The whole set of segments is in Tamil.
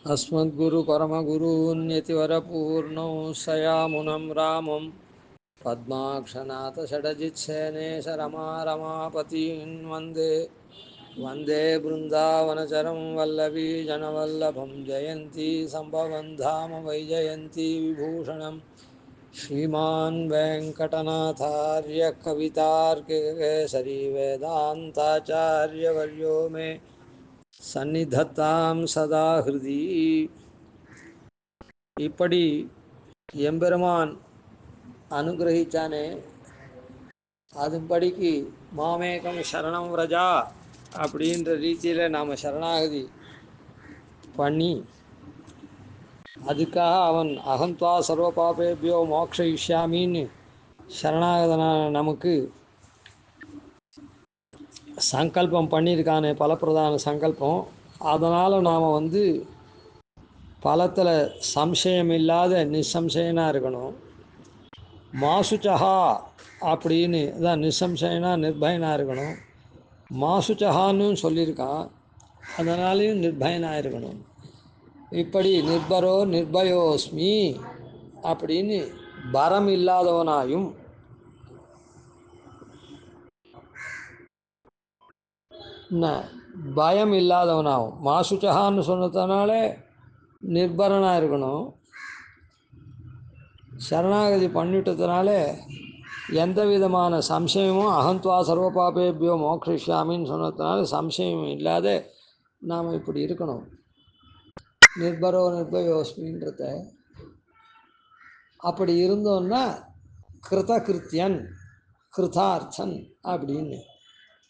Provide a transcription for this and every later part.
अस्मद्गुरुपरमगुरून्यतिवरपूर्णौ सयामुनं रामं पद्माक्षनाथषडजित्सेनेशरमारमापतीन् वन्दे वन्दे बृन्दावनचरं वल्लवीजनवल्लभं जयन्ती सम्भवं धाम वैजयन्ती विभूषणं श्रीमान् वेङ्कटनाथार्य कवितार्किकेसरी वेदान्ताचार्यवर्यो मे सन्निधत्तां सदा हृदि இப்படி எம்பெருமான் அனுகிரகிச்சானே அதுபடிக்கு மாமேகம் சரணம் ரஜா அப்படின்ற ரீதியில் நாம் சரணாகதி பண்ணி அதுக்காக அவன் அகந்த்வா சர்வ பாபேபியோ மோக்ஷயிஷ்யாமின்னு சரணாகதனான நமக்கு சங்கல்பம் பண்ணியிருக்கானே பலப்பிரதான சங்கல்பம். அதனால் நாம் பலத்தில் சம்சயம் இல்லாத நிசம்சயனாக இருக்கணும். மாசுச்சஹா அப்படின்னு தான் நிசம்சயனா நிர்பயனாக இருக்கணும். மாசுச்சஹான்னு சொல்லியிருக்கான், அதனாலையும் நிர்பயனாக இருக்கணும். இப்படி நிர்பரோ நிர்பயோஸ்மி அப்படின்னு பரம் இல்லாதவனாயும் பயம் இல்லாதவனாகும். மாசுச்சஹான்னு சொன்னதுனால நிர்பரனாக இருக்கணும். சரணாகதி பண்ணிட்டதுனால எந்த விதமான சம்சயமும் அகந்த்வா சர்வ பாபேபியோ மோக்ஷிஷ்யாமின்னு சொன்னதுனால சம்சயம் இல்லாத நாம் இப்படி இருக்கணும். நிர்பரோ நிர்பயோஸ்மின்றத அப்படி இருந்தோன்னா கிருதகிருத்தியன் கிருதார்த்தன் அப்படின்னு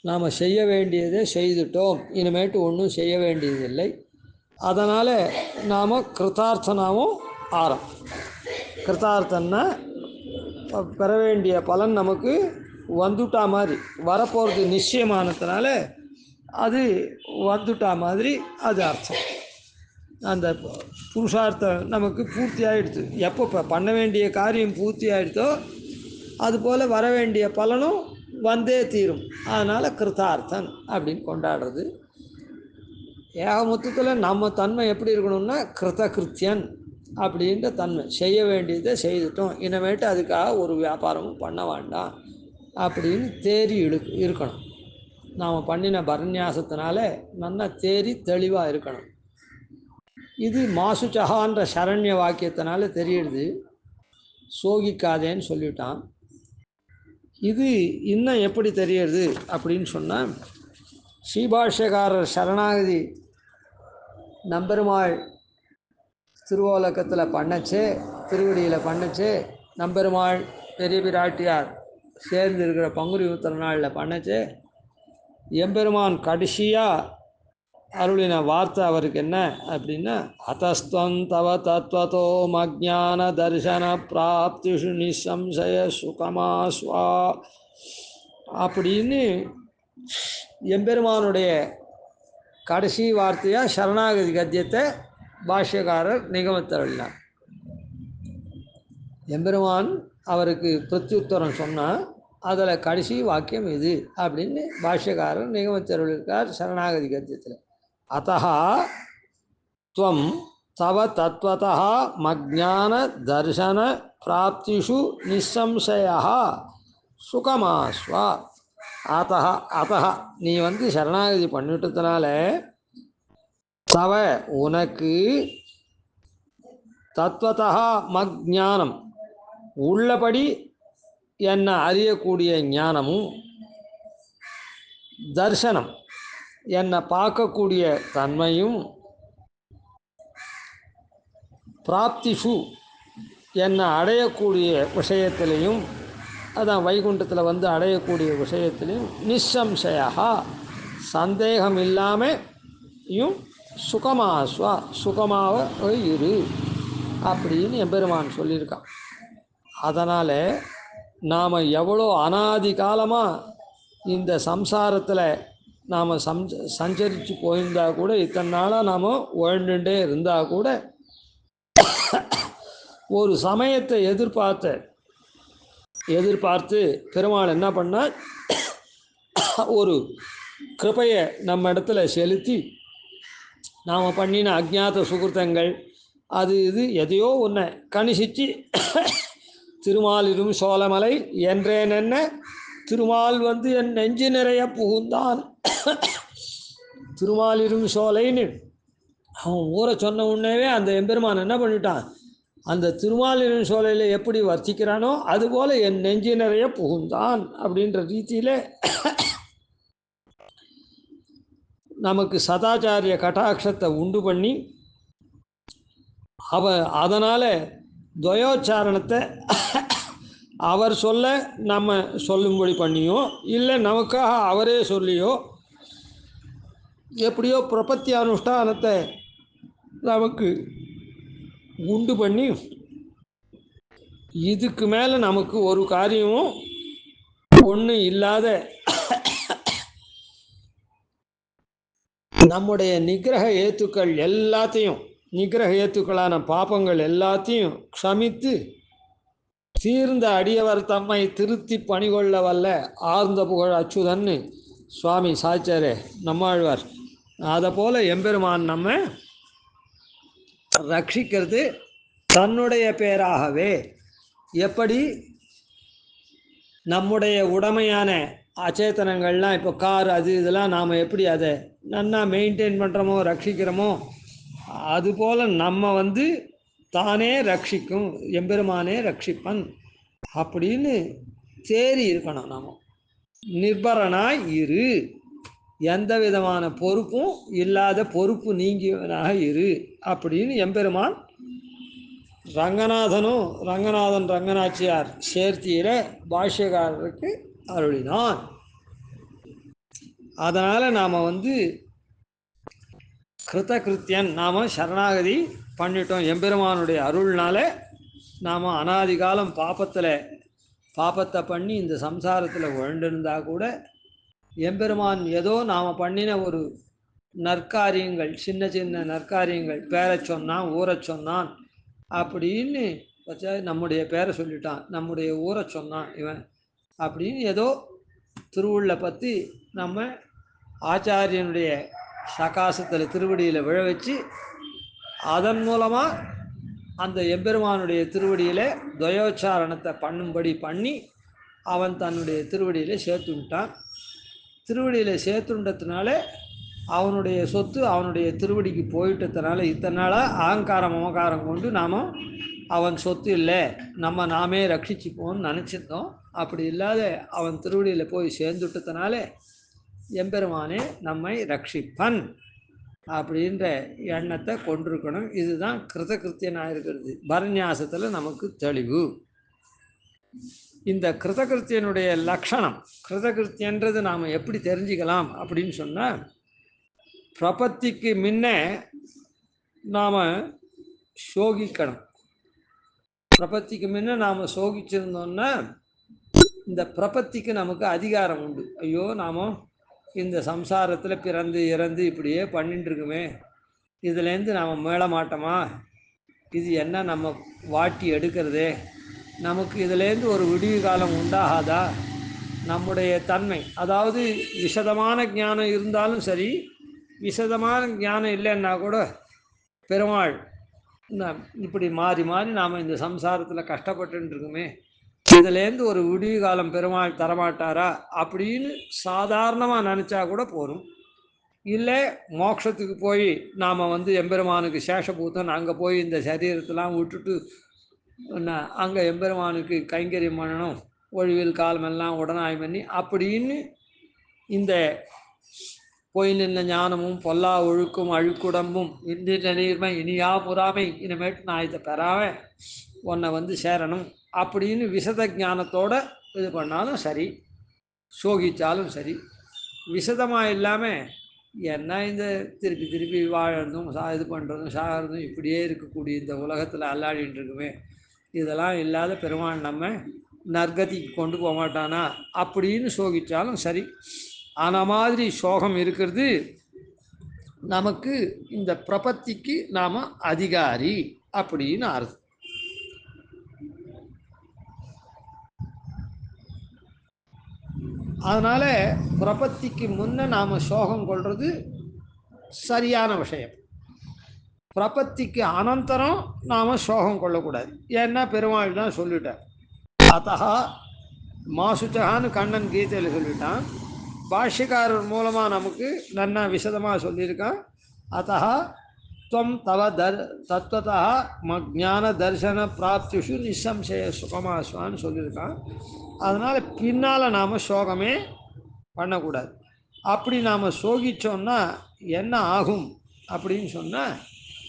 நாம் செய்ய வேண்டியதை செய்துட்டோம், இனிமேட்டு ஒன்றும் செய்ய வேண்டியதில்லை. அதனால் நாம் கிருதார்த்தனாகவும் ஆறோம். கிருதார்த்தன்னா பெற வேண்டிய பலன் நமக்கு வந்துட்டா மாதிரி, வரப்போகிறது நிச்சயமானதுனால அது வந்துட்டா மாதிரி அது அர்த்தம். அந்த புருஷார்த்தம் நமக்கு பூர்த்தி ஆகிடுது. எப்போ பண்ண வேண்டிய காரியம் பூர்த்தி ஆகிடுதோ அதுபோல் வர வேண்டிய பலனும் வந்தே தீரும். அதனால் கிருதார்த்தன் அப்படின்னு கொண்டாடுறது. ஏக மொத்தத்தில் நம்ம தன்மை எப்படி இருக்கணும்னா கிருதகிருத்தியன் அப்படின்ற தன்மை. செய்ய வேண்டியதை செய்துட்டோம், இனிமேட்டு அதுக்காக ஒரு வியாபாரமும் பண்ண வேண்டாம் அப்படின்னு தேறி இருக்கணும். நாம் பண்ணின பரநியாசத்தினால நல்லா தேறி தெளிவாக இருக்கணும். இது மாசுச்சஹான்ற சரண்ய வாக்கியத்தினால தெரியுது. சோகிக்காதேன்னு சொல்லிட்டான். இது இன்னும் எப்படி தெரியுது அப்படின்னு சொன்னால், ஸ்ரீபாஷ்யக்காரர் சரணாகதி நம்பெருமாள் திருவோலக்கத்தில் பண்ணச்சே, திருவடியில் பண்ணச்சே, நம்பெருமாள் பெரிய பிராட்டியார் சேர்ந்து இருக்கிற பங்குனி உத்திர நாளில் பண்ணச்சே, எம்பெருமான் கடைசியாக அருளின வார்த்தை அவருக்கு என்ன அப்படின்னா, அத்தஸ்துவம் தவ தத்வதோ மஜ்ஞான தர்சன பிராப்திஷு நிசம்சய சுகமாஸ்வா அப்படின்னு எம்பெருமானுடைய கடைசி வார்த்தையாக சரணாகதி கத்தியத்தை பாஷ்யக்காரர் நிகமத்தருளினார். எம்பெருமான் அவருக்கு பிரத்யுத்தரம் சொன்னால் அதில் கடைசி வாக்கியம் இது அப்படின்னு பாஷ்யக்காரர் நிகமத்தருளிருக்கார் சரணாகதி கத்தியத்தில். அத்தஹா த்வம் தவ தத்வதः மஜ்ஞான தர்சன பிராப்திஷு நிசம்சயः சுகமாஸ்வா. அத்தஹ நீ சரணாகதி பண்ணிட்டதுனால தவ உனக்கு தத்வதः மஜ்ஞானம் உள்ளபடி என்னை அறியக்கூடிய ஞானமும், தர்சனம் என்னை பார்க்கக்கூடிய தன்மையும், பிராப்திஷு என்னை அடையக்கூடிய விஷயத்திலையும், அதான் வைகுண்டத்தில் அடையக்கூடிய விஷயத்திலையும் நிசம்சயா சந்தேகம் இல்லாமையும் சுகமாஸ்வா சுகமாக இரு அப்படின்னு எம்பெருமான் சொல்லியிருக்கான். அதனால் நாம் எவ்வளோ அனாதி காலமாக இந்த சம்சாரத்தில் நாம் சஞ்சரித்து போயிருந்தால் கூட, இத்தனை நாளாக நாம் வாழ்ந்துட்டே இருந்தால் கூட, ஒரு சமயத்தை எதிர்பார்த்து பெருமாள் என்ன பண்ணால் ஒரு கிருபையை நம்ம இடத்துல செலுத்தி நாம் பண்ணின அஜ்ஞாத சுகிருத்தங்கள் அது இது எதையோ ஒன்று கணிசித்து திருமாலிரும் சோழமலை என்றேனென்ன திருமால் வந்து என் நெஞ்சு நிறைய புகுந்தான். திருமாலிரும் சோலைன்னு அவன் ஊரை சொன்ன உடனேவே அந்த எம்பெருமான் என்ன பண்ணிட்டான், அந்த திருமாலிரும் சோலையில் எப்படி வர்த்திக்கிறானோ அதுபோல் என் நெஞ்சு நிறைய புகுந்தான் அப்படின்ற ரீதியில் நமக்கு சதாச்சாரிய கட்டாட்சத்தை உண்டு பண்ணி அதனால் துவயோச்சாரணத்தை அவர் சொல்ல நம்ம சொல்லும்படி பண்ணியோ இல்லை நமக்காக அவரே சொல்லியோ எப்படியோ பிரபத்தி அனுஷ்டானத்தை நமக்கு உண்டு பண்ணி இதுக்கு மேலே நமக்கு ஒரு காரியமும் ஒன்றும் இல்லாத நம்முடைய நிகிரக ஏத்துக்கள் எல்லாத்தையும் நிகிரக ஏத்துக்களான பாப்பங்கள் எல்லாத்தையும் க்ஷமித்து தீர்ந்த அடியவர் தம்மை திருத்தி பணிகொள்ள வல்ல ஆர்ந்த புகழ் அச்சுதன்னு சுவாமி சாச்சாரே நம்மாழ்வார். அதை போல் எம்பெருமான் நம்ம ரட்சிக்கிறது தன்னுடைய பேராகவே. எப்படி நம்முடைய உடமையான அச்சேதனங்கள்லாம் இப்போ கார் அது இதெல்லாம் நாம் எப்படி அதை நன்னா மெயின்டைன் பண்ணுறோமோ ரட்சிக்கிறோமோ அதுபோல் நம்ம வந்து தானே ரட்சிக்கும் எம்பெருமானே ரட்சிப்பன் அப்படின்னு தேறி இருக்கணும். நாம் நிர்பரனாய் இரு, எந்த விதமான பொறுப்பும் இல்லாத பொறுப்பு நீங்கியவனாக இரு அப்படின்னு எம்பெருமான் ரங்கநாதன் ரங்கநாச்சியார் சேர்த்தியில் பாஷ்யக்காரருக்கு அருளினான். அதனால் நாம் வந்து கிருத்தகிருத்தியன், நாம் சரணாகதி பண்ணிட்டோம். எம்பெருமானுடைய அருள்னால நாம் அனாதி காலம் பாப்பத்தை பண்ணி இந்த சம்சாரத்தில் உழண்டிருந்தா கூட எம்பெருமான் ஏதோ நாம் பண்ணின ஒரு நற்காரியங்கள், சின்ன சின்ன நற்காரியங்கள், பேரை சொன்னான் ஊரை சொன்னான் அப்படின்னு வச்சா நம்முடைய பேரை சொல்லிட்டான், நம்முடைய ஊரை சொன்னான் இவன் அப்படின்னு ஏதோ திருவுள்ள பற்றி நம்ம ஆச்சாரியனுடைய சகாசத்தில் திருவடியில் விழ வச்சு அதன் மூலமாக அந்த எம்பெருமானுடைய திருவடியில் துவயோச்சாரணத்தை பண்ணும்படி பண்ணி அவன் தன்னுடைய திருவடியில் சேர்த்துட்டான். திருவடியில் சேர்த்துன்றதுனால அவனுடைய சொத்து அவனுடைய திருவடிக்கு போயிட்டதுனால இத்தனை நாளாக அகங்காரம் மமகாரம் கொண்டு நாம் அவன் சொத்து இல்லை நாமே ரட்சிச்சுப்போம்னு நினச்சிருந்தோம். அப்படி இல்லாத அவன் திருவடியில் போய் சேர்ந்துட்டதுனால எம்பெருமானே நம்மை ரட்சிப்பன் அப்படின்ற எண்ணத்தை கொண்டிருக்கணும். இதுதான் கிருத்தகிருத்தியனாக இருக்கிறது. பரநியாசத்தில் நமக்கு தெளிவு. இந்த கிருத்தகிருத்தியனுடைய லக்ஷணம், கிருத்தகிருத்தியன்றது நாம் எப்படி தெரிஞ்சுக்கலாம் அப்படின்னு சொன்னால், பிரபத்திக்கு முன்ன நாம் சோகிக்கணும். பிரபத்திக்கு முன்ன நாம் சோகிச்சிருந்தோம்னா இந்த பிரபத்திக்கு நமக்கு அதிகாரம் உண்டு. ஐயோ நாம் இந்த சம்சாரத்தில் பிறந்து இறந்து இப்படியே பண்ணிட்டுருக்குமே, இதுலேருந்து நாம் மீள மாட்டோமா, இது என்ன நம்ம வாட்டி எடுக்கிறதே, நமக்கு இதுலேருந்து ஒரு விடிவு காலம் உண்டாகாதா, நம்முடைய தன்மை அதாவது விசதமான ஞானம் இருந்தாலும் சரி, விசதமான ஞானம் இல்லைன்னா கூட பெருமாள் இப்படி மாறி மாறி நாம் இந்த சம்சாரத்தில் கஷ்டப்பட்டுருக்குமே, இதுலேருந்து ஒரு விடிவு காலம் பெருமாள் தரமாட்டாரா அப்படின்னு சாதாரணமாக நினச்சா கூட போகும். இல்லை மோட்சத்துக்கு போய் நாம் வந்து எம்பெருமானுக்கு சேஷபூத்தன் அங்கே போய் இந்த சரீரத்தெலாம் விட்டுட்டு அங்கே எம்பெருமானுக்கு கைங்கரியம் பண்ணணும், ஒழிவில் காலமெல்லாம் உடனாய் பண்ணி அப்படின்னு இந்த போய் நின்ற ஞானமும் பொல்லா ஒழுக்கும் அழுக்குடம்பும் இந்திர நீர்மை இனியா முறாமை இனிமேட்டு நான் இதை பெறாமல் உன்னை வந்து சேரணும் அப்படின்னு விசத ஞானத்தோடு இது பண்ணாலும் சரி, சோகித்தாலும் சரி, விசதமாக இல்லாமல் என்ன இந்த திருப்பி திருப்பி வாழறதும் இது பண்ணுறதும் சாகிறதும் இப்படியே இருக்கக்கூடிய இந்த உலகத்தில் அல்லாடின்னு இருக்குமே, இதெல்லாம் இல்லாத பெருமாள் நம்ம நற்கதிக்கு கொண்டு போக மாட்டானா அப்படின்னு சோகித்தாலும் சரி. ஆன மாதிரி சோகம் இருக்கிறது நமக்கு இந்த பிரபத்திக்கு நாம் அதிகாரி அப்படின்னு அர்த்தம். அதனால் பிரபத்திக்கு முன்ன நாம் சோகம் கொள்வது சரியான விஷயம். பிரபத்திக்கு அனந்தரம் நாம் சோகம் கொள்ளக்கூடாது. ஏன்னா பெருமாள் தான் சொல்லிட்டார். அத்தகா மாசுச்சகான்னு கண்ணன் கீதையில் சொல்லிட்டான். பாஷ்யக்காரர் மூலமாக நமக்கு நன்னா விசதமாக சொல்லியிருக்கான். அத்தகா துவம் தவ தத்துவத்தா ஞான தர்சன பிராப்திஷு நிசம்சய சுகமாசுவான்னு சொல்லியிருக்கான். அதனால் பின்னால் நாம் சோகமே பண்ணக்கூடாது. அப்படி நாம் சோகிச்சோன்னா என்ன ஆகும் அப்படின்னு சொன்னால்,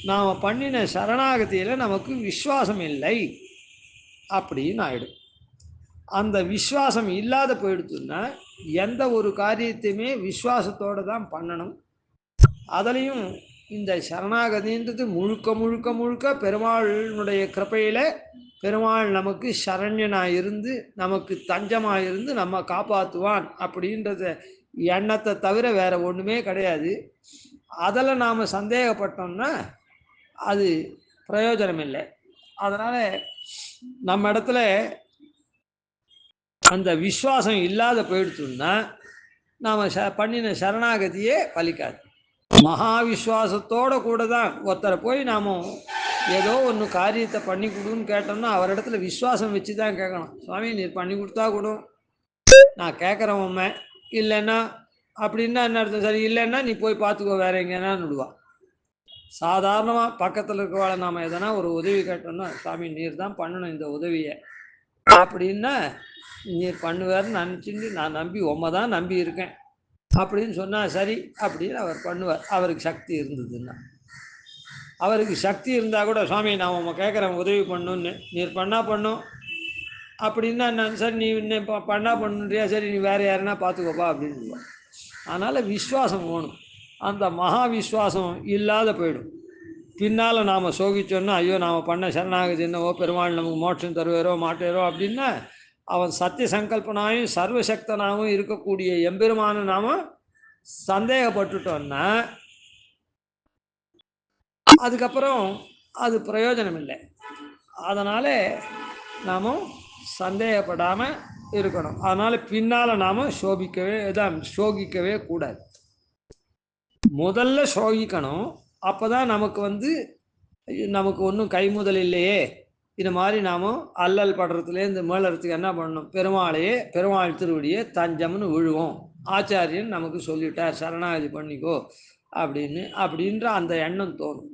நாம் பண்ணின சரணாகதியில் நமக்கு விஸ்வாசம் இல்லை அப்படின்னு ஆயிடும். அந்த விஸ்வாசம் இல்லாத போயிடுச்சுன்னா எந்த ஒரு காரியத்தையுமே விஸ்வாசத்தோடு தான் பண்ணணும். அதுலேயும் இந்த சரணாகதின்றது முழுக்க முழுக்க முழுக்க பெருமாளுடைய கிருப்பையில் பெருமாள் நமக்கு சரண்யனாக இருந்து நமக்கு தஞ்சமாக இருந்து நம்ம காப்பாற்றுவான் அப்படின்றத எண்ணத்தை தவிர வேறு ஒன்றுமே கிடையாது. அதில் நாம் சந்தேகப்பட்டோம்னா அது பிரயோஜனம் இல்லை. அதனால் நம்ம இடத்துல அந்த விஸ்வாசம் இல்லாத போயிடுச்சுன்னா நாம் பண்ணின சரணாகதியே பலிக்காது. மகா விஸ்வாசத்தோடு கூட தான் ஒருத்தரை போய் நாம் ஏதோ ஒன்று காரியத்தை பண்ணி கொடுன்னு கேட்டோம்னா அவரிடத்துல விஸ்வாசம் வச்சு தான் கேட்கணும். சுவாமி நீர் பண்ணி கொடுத்தா கூட நான் கேட்குறேன் உண்மை, இல்லைன்னா அப்படின்னா என்ன அர்த்தம், சரி இல்லைன்னா நீ போய் பார்த்துக்கோ வேற எங்கேனா விடுவான். சாதாரணமாக பக்கத்தில் இருக்கவாளை நாம் எதனா ஒரு உதவி கேட்டோம்னா சுவாமி நீர் தான் பண்ணணும் இந்த உதவியை அப்படின்னா நீர் பண்ணுவார்னு நினச்சிட்டு நான் நம்பி உண்மை தான் நம்பி இருக்கேன் அப்படின்னு சொன்னால் சரி அப்படின்னு அவர் பண்ணுவார். அவருக்கு சக்தி இருந்ததுன்னா, அவருக்கு சக்தி இருந்தால் கூட சுவாமி நான் உங்க கேட்குறேன் உதவி பண்ணுன்னு, நீர் பண்ணால் பண்ணும் அப்படின்னா நான் சரி நீ இன்னும் பண்ணா பண்ணுறியா, சரி நீ வேறு யாருன்னா பார்த்துக்கோப்பா அப்படின்னு. அதனால் விஸ்வாசம் வேணும். அந்த மகா விஸ்வாசம் இல்லாத போயிடும். பின்னால் நாம் சோகிச்சோன்னா ஐயோ நாம் பண்ண சரணாகதி என்னவோ பெருமாள் நமக்கு மோட்சம் தருவாரோ மாட்டாரோ அப்படின்னா அவன் சத்திய சங்கல்பனாயும் சர்வசக்தனாகவும் இருக்கக்கூடிய எம்பெருமான நாம சந்தேகப்பட்டுட்டோன்னா அதுக்கப்புறம் அது பிரயோஜனம் இல்லை. அதனால் நாம் சந்தேகப்படாமல் இருக்கணும். அதனால் பின்னால் நாம் சோகிக்கவே கூடாது. முதல்ல சோகிக்கணும். அப்போ தான் நமக்கு ஒன்றும் கைமுதல் இல்லையே, இந்த மாதிரி நாம் அல்லல் படுறதுலேருந்து மேலறதுக்கு என்ன பண்ணணும், பெருமாள் திருவடியே தஞ்சம்னு விழுவோம். ஆச்சாரியன் நமக்கு சொல்லிட்டார் சரணாகதி பண்ணிக்கோ அப்படின்ற அந்த எண்ணம் தோணும்.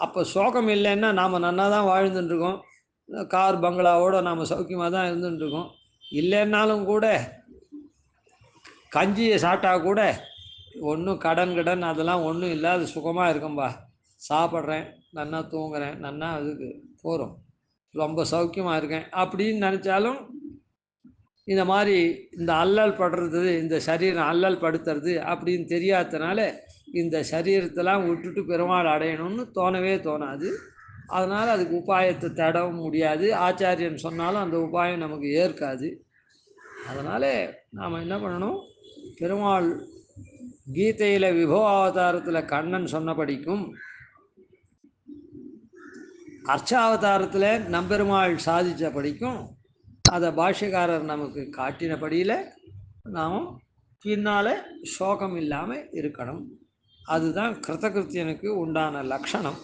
அப்போ சோகம் இல்லைன்னா நாம் நன்னா தான் வாழ்ந்துட்டுருக்கோம், கார் பங்களாவோடு நாம் சௌக்கியமாக தான் இருந்துட்டுருக்கோம். இல்லைன்னாலும் கூட கஞ்சியை சாப்பிட்டா கூட ஒன்றும் கடன் அதெல்லாம் ஒன்றும் இல்லாத சுகமாக இருக்கும்பா, சாப்பிட்றேன் நன்னா தூங்குறேன் நன்னா அதுக்கு போகிறோம் ரொம்ப சௌக்கியமாக இருக்கேன் அப்படின்னு நினச்சாலும் இந்த மாதிரி இந்த அல்லல் படுறது, இந்த சரீரம் அல்லல் படுத்துறது அப்படின்னு தெரியாததுனால இந்த சரீரத்தெல்லாம் விட்டுட்டு பெருமாள் அடையணும்னு தோணவே தோணாது. அதனால் அதுக்கு உபாயத்தை தேடவும் முடியாது. ஆச்சாரியன் சொன்னாலும் அந்த உபாயம் நமக்கு ஏற்காது. அதனால் நாம் என்ன பண்ணணும், பெருமாள் கீதையில் விபவ அவதாரத்தில் கண்ணன் சொன்னபடிக்கும் அர்ச்சாவதாரத்தில் நம்பெருமாள் சாதித்தபடிக்கும் அதை பாஷ்யக்காரர் நமக்கு காட்டினபடியில் நாம் பின்னால் சோகம் இல்லாமல் இருக்கணும். அதுதான் கிருத்தகிருத்தியனுக்கு உண்டான லட்சணம்.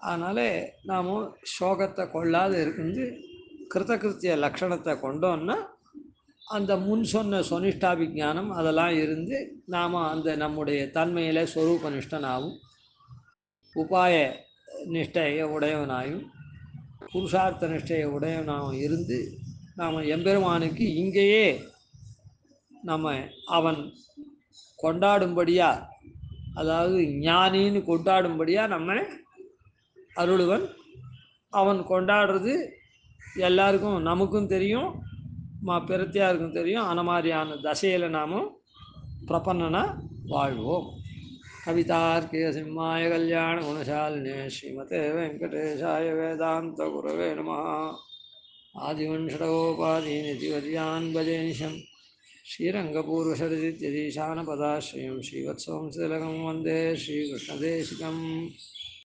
அதனால் நாம் சோகத்தை கொள்ளாத இருந்து கிருத்தகிருத்திய லட்சணத்தை கொண்டோன்னா அந்த முன் சொன்ன சொனிஷ்டாபிஜானம் அதெல்லாம் இருந்து நாம் அந்த நம்முடைய தன்மையில் ஸ்வரூப நிஷ்டனாகவும் உபாய நிஷ்டையை உடையவனாயும் புருஷார்த்த நிஷ்டையை உடையவனாகவும் இருந்து நாம் எம்பெருமானுக்கு இங்கேயே நம்ம அவன் கொண்டாடும்படியாக, அதாவது ஞானின்னு கொண்டாடும்படியாக நம்ம அருளுவன். அவன் கொண்டாடுறது எல்லாருக்கும் நமக்கும் தெரியும், பிரத்தியாருக்கும் தெரியும். அந்த மாதிரியான தசையில் நாம் பிரபன்னனா வாழ்வோம். கவிதார்க்கிய சிம்மாய கல்யாண குணசாலினே ஸ்ரீமதே வெங்கடேஷாய வேதாந்த குரவே நமः. ஆதிவன்ஷடகோபாதீனிதிவர்யான் பஜேனிஷம் ஸ்ரீரங்கபூர்வசரதித்யதீசானபதாஸ்ரயம் ஸ்ரீவத்சவம்சதிலகம் வந்தே ஸ்ரீகிருஷ்ணதேசிகம்.